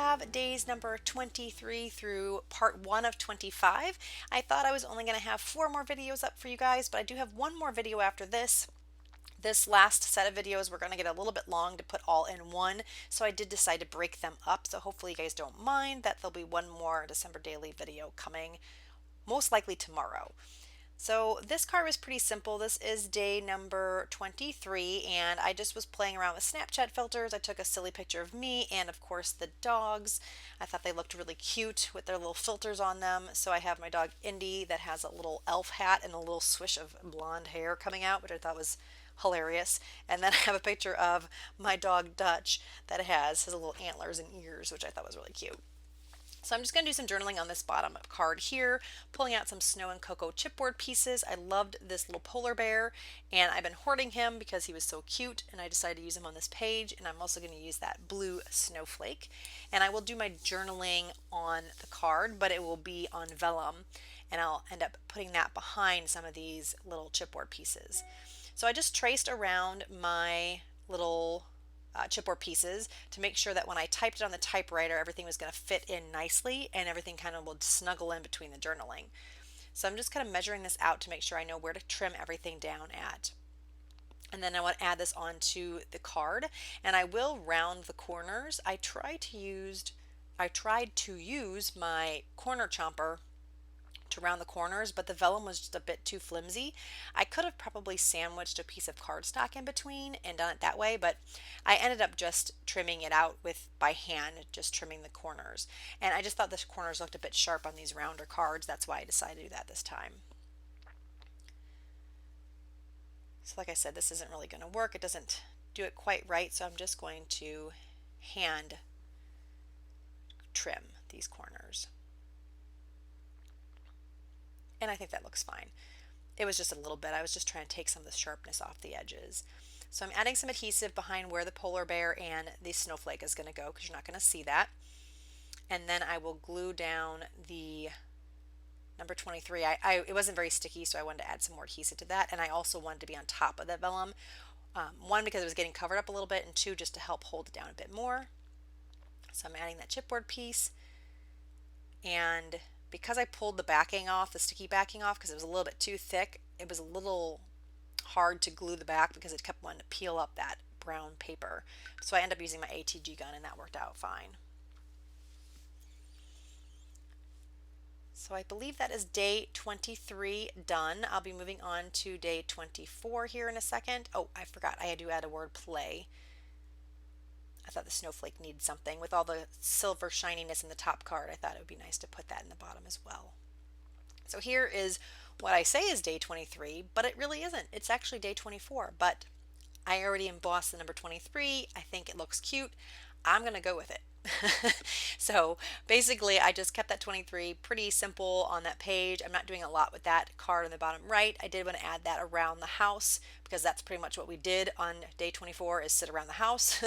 have days number 23 through part 1 of 25. I thought I was only going to have 4 more videos up for you guys, but I do have one more video after this. This last set of videos were going to get a little bit long to put all in one, so I did decide to break them up. So hopefully you guys don't mind that there'll be one more December daily video coming, most likely tomorrow. So this card was pretty simple. This is day number 23, and I just was playing around with Snapchat filters. I took a silly picture of me and of course the dogs. I thought they looked really cute with their little filters on them. So I have my dog Indy that has a little elf hat and a little swish of blonde hair coming out, which I thought was hilarious. And then I have a picture of my dog Dutch that has his little antlers and ears, which I thought was really cute. So I'm just going to do some journaling on this bottom card here, pulling out some Snow and Cocoa chipboard pieces. I loved this little polar bear, and I've been hoarding him because he was so cute, and I decided to use him on this page. And I'm also going to use that blue snowflake. And I will do my journaling on the card, but it will be on vellum, and I'll end up putting that behind some of these little chipboard pieces. So I just traced around my little chipboard pieces to make sure that when I typed it on the typewriter, everything was going to fit in nicely and everything kind of would snuggle in between the journaling. So I'm just kind of measuring this out to make sure I know where to trim everything down at. And then I want to add this onto the card, and I will round the corners. I tried to use my corner chomper to round the corners, but the vellum was just a bit too flimsy. I could have probably sandwiched a piece of cardstock in between and done it that way, but I ended up just trimming it out by hand, just trimming the corners. And I just thought the corners looked a bit sharp on these rounder cards. That's why I decided to do that this time. So like I said, this isn't really going to work. It doesn't do it quite right, so I'm just going to hand trim these corners. And I think that looks fine. It was just a little bit. I was just trying to take some of the sharpness off the edges. So I'm adding some adhesive behind where the polar bear and the snowflake is going to go, because you're not going to see that. And then I will glue down the number 23. It wasn't very sticky, so I wanted to add some more adhesive to that. And I also wanted to be on top of that vellum. One, because it was getting covered up a little bit, and two, just to help hold it down a bit more. So I'm adding that chipboard piece. And because I pulled the backing off, the sticky backing off, because it was a little bit too thick, it was a little hard to glue the back because it kept wanting to peel up that brown paper. So I ended up using my ATG gun, and that worked out fine. So I believe that is day 23 done. I'll be moving on to day 24 here in a second. Oh, I forgot. I had to add a word play. I thought the snowflake needed something. With all the silver shininess in the top card, I thought it would be nice to put that in the bottom as well. So here is what I say is day 23, but it really isn't. It's actually day 24, but I already embossed the number 23. I think it looks cute. I'm going to go with it. So basically I just kept that 23 pretty simple on that page. I'm not doing a lot with that card on the bottom right. I did want to add that around the house, because that's pretty much what we did on day 24, is sit around the house.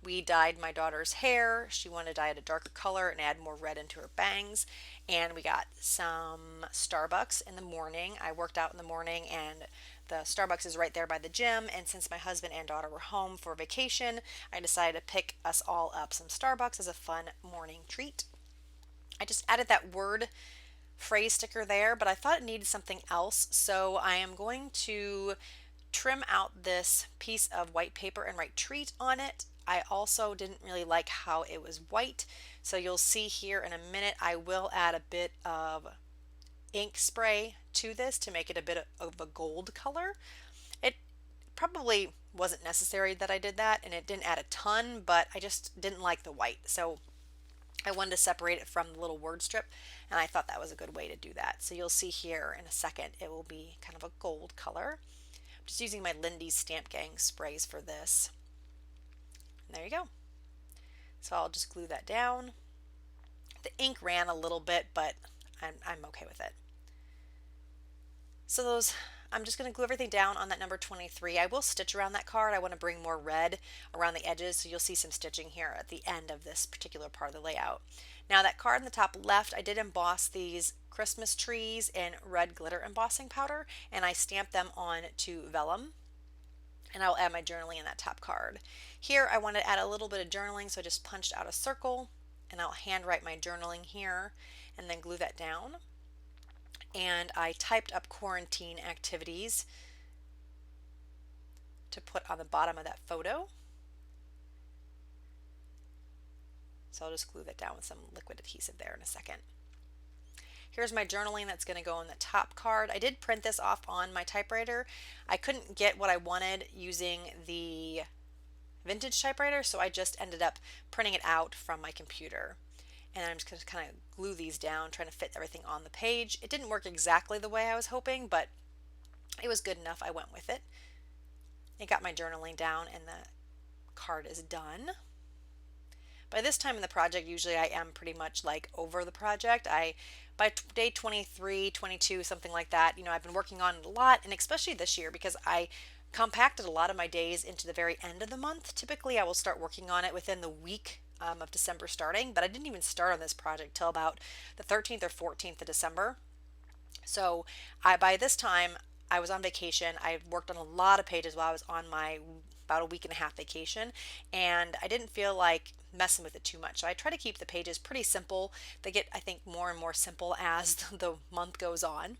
We dyed my daughter's hair. She wanted to dye it a darker color and add more red into her bangs. And we got some Starbucks in the morning. I worked out in the morning, and the Starbucks is right there by the gym, and since my husband and daughter were home for vacation, I decided to pick us all up some Starbucks as a fun morning treat. I just added that word phrase sticker there, but I thought it needed something else, so I am going to trim out this piece of white paper and write treat on it. I also didn't really like how it was white, so you'll see here in a minute I will add a bit of ink spray to this to make it a bit of a gold color. It probably wasn't necessary that I did that, and it didn't add a ton, but I just didn't like the white, so I wanted to separate it from the little word strip, and I thought that was a good way to do that. So you'll see here in a second it will be kind of a gold color. I'm just using my Lindy's Stamp Gang sprays for this. And there you go. So I'll just glue that down. The ink ran a little bit, but I'm okay with it. So I'm just going to glue everything down on that number 23. I will stitch around that card. I want to bring more red around the edges, so you'll see some stitching here at the end of this particular part of the layout. Now that card in the top left, I did emboss these Christmas trees in red glitter embossing powder, and I stamped them on to vellum. And I'll add my journaling in that top card. Here I want to add a little bit of journaling, so I just punched out a circle and I'll handwrite my journaling here and then glue that down. And I typed up quarantine activities to put on the bottom of that photo. So I'll just glue that down with some liquid adhesive there in a second. Here's my journaling that's going to go on the top card. I did print this off on my typewriter. I couldn't get what I wanted using the vintage typewriter, so I just ended up printing it out from my computer. And I'm just going to kind of glue these down, trying to fit everything on the page. It didn't work exactly the way I was hoping, but it was good enough. I went with it. I got my journaling down and the card is done. By this time in the project, usually I am pretty much like over the project. By day 23, 22, something like that, I've been working on it a lot, and especially this year because I compacted a lot of my days into the very end of the month. Typically, I will start working on it within the week of December starting, but I didn't even start on this project till about the 13th or 14th of December. So by this time, I was on vacation. I worked on a lot of pages while I was on my about a week and a half vacation, and I didn't feel like messing with it too much. So I try to keep the pages pretty simple. They get, I think, more and more simple as the month goes on,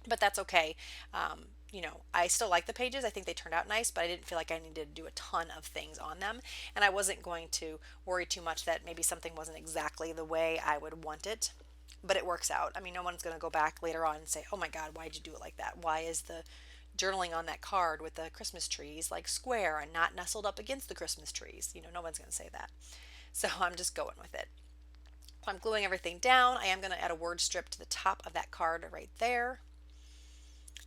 but that's okay. I still like the pages. I think they turned out nice, but I didn't feel like I needed to do a ton of things on them, and I wasn't going to worry too much that maybe something wasn't exactly the way I would want it. But it works out. I mean, no one's going to go back later on and say, oh my God, why'd you do it like that? Why is the journaling on that card with the Christmas trees like square and not nestled up against the Christmas trees? No one's going to say that. So I'm just going with it. I'm gluing everything down. I am going to add a word strip to the top of that card right there.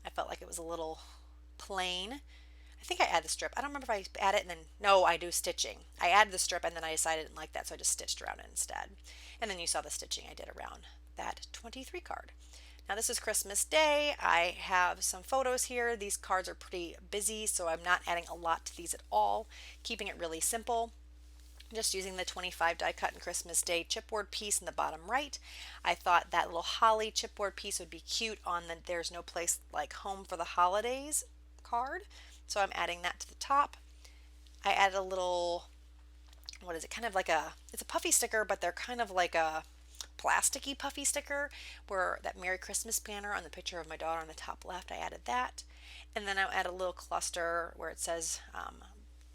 I felt like it was a little plain. I think I add the strip. I don't remember if I add it and then, no, I do stitching. I added the strip and then I decided I didn't like that, so I just stitched around it instead. And then you saw the stitching I did around that 23 card. Now this is Christmas Day. I have some photos here. These cards are pretty busy, so I'm not adding a lot to these at all, keeping it really simple. Just using the 25 die cut and Christmas Day chipboard piece in the bottom right. I thought that little holly chipboard piece would be cute on the There's No Place Like Home for the Holidays card. So I'm adding that to the top. I added a little, what is it, kind of like it's a puffy sticker, but they're kind of like a plasticky puffy sticker, where that Merry Christmas banner on the picture of my daughter on the top left, I added that. And then I'll add a little cluster where it says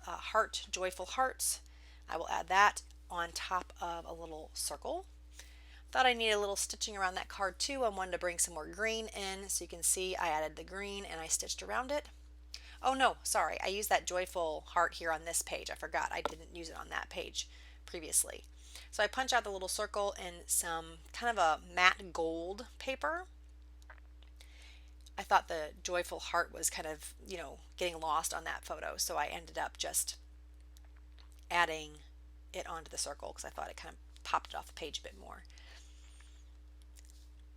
heart, joyful hearts. I will add that on top of a little circle. Thought I needed a little stitching around that card too. I wanted to bring some more green in, so you can see I added the green and I stitched around it. Oh no, sorry, I used that joyful heart here on this page. I forgot I didn't use it on that page previously. So I punch out the little circle in some kind of a matte gold paper. I thought the joyful heart was kind of, getting lost on that photo, so I ended up just adding it onto the circle because I thought it kind of popped it off the page a bit more.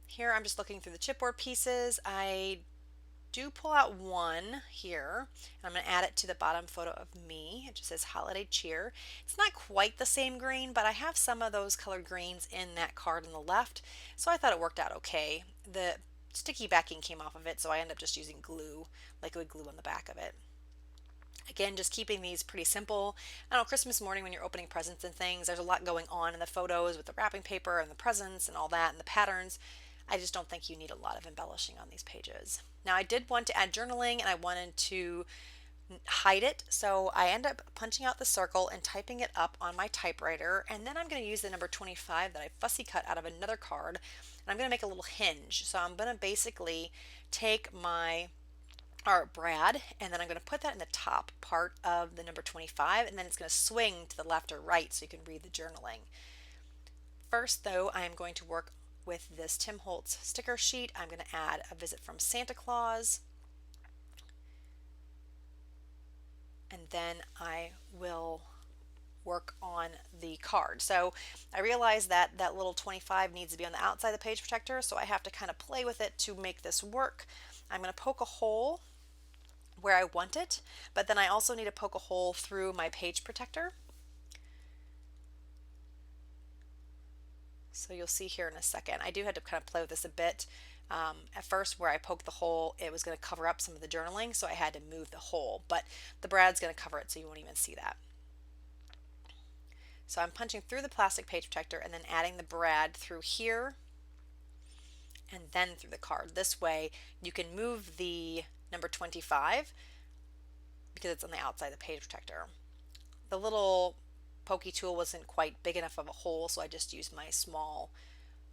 Here I'm just looking through the chipboard pieces. I do pull out one here, and I'm going to add it to the bottom photo of me. It just says holiday cheer. It's not quite the same green, but I have some of those colored greens in that card on the left, so I thought it worked out okay. The sticky backing came off of it, so I ended up just using glue, liquid glue on the back of it. Again, just keeping these pretty simple. I know Christmas morning when you're opening presents and things, there's a lot going on in the photos with the wrapping paper and the presents and all that and the patterns. I just don't think you need a lot of embellishing on these pages. Now I did want to add journaling and I wanted to hide it, so I end up punching out the circle and typing it up on my typewriter, and then I'm going to use the number 25 that I fussy cut out of another card, and I'm going to make a little hinge. So I'm going to basically take my Art Brad, and then I'm going to put that in the top part of the number 25, and then it's going to swing to the left or right so you can read the journaling. First though, I am going to work with this Tim Holtz sticker sheet. I'm going to add a visit from Santa Claus, and then I will work on the card. So I realized that that little 25 needs to be on the outside of the page protector, so I have to kind of play with it to make this work. I'm going to poke a hole where I want it, but then I also need to poke a hole through my page protector. So you'll see here in a second. I do have to kind of play with this a bit. At first where I poked the hole, it was going to cover up some of the journaling, so I had to move the hole, but the Brad's going to cover it so you won't even see that. So I'm punching through the plastic page protector and then adding the brad through here and then through the card. This way you can move the number 25 because it's on the outside of the page protector. The little pokey tool wasn't quite big enough of a hole, so I just used my small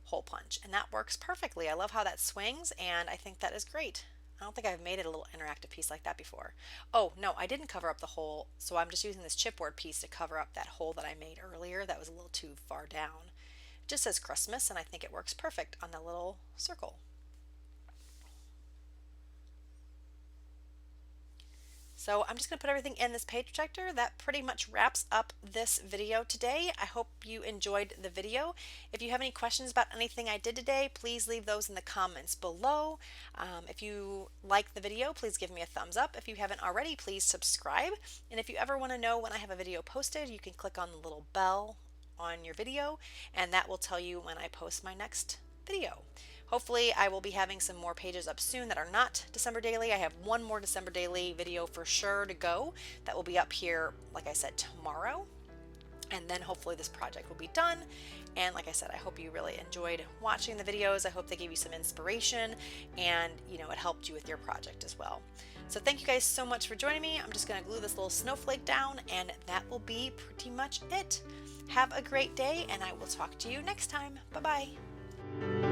hole punch, and that works perfectly. I love how that swings, and I think that is great. I don't think I've made it a little interactive piece like that before. Oh no, I didn't cover up the hole, so I'm just using this chipboard piece to cover up that hole that I made earlier that was a little too far down. It just says Christmas, and I think it works perfect on the little circle. So I'm just going to put everything in this page protector. That pretty much wraps up this video today. I hope you enjoyed the video. If you have any questions about anything I did today, please leave those in the comments below. If you like the video, please give me a thumbs up. If you haven't already, please subscribe. And if you ever want to know when I have a video posted, you can click on the little bell on your video, and that will tell you when I post my next video. Hopefully I will be having some more pages up soon that are not December daily. I have one more December daily video for sure to go that will be up here, like I said, tomorrow. And then hopefully this project will be done. And like I said, I hope you really enjoyed watching the videos. I hope they gave you some inspiration and, you know, it helped you with your project as well. So thank you guys so much for joining me. I'm just going to glue this little snowflake down, and that will be pretty much it. Have a great day, and I will talk to you next time. Bye-bye.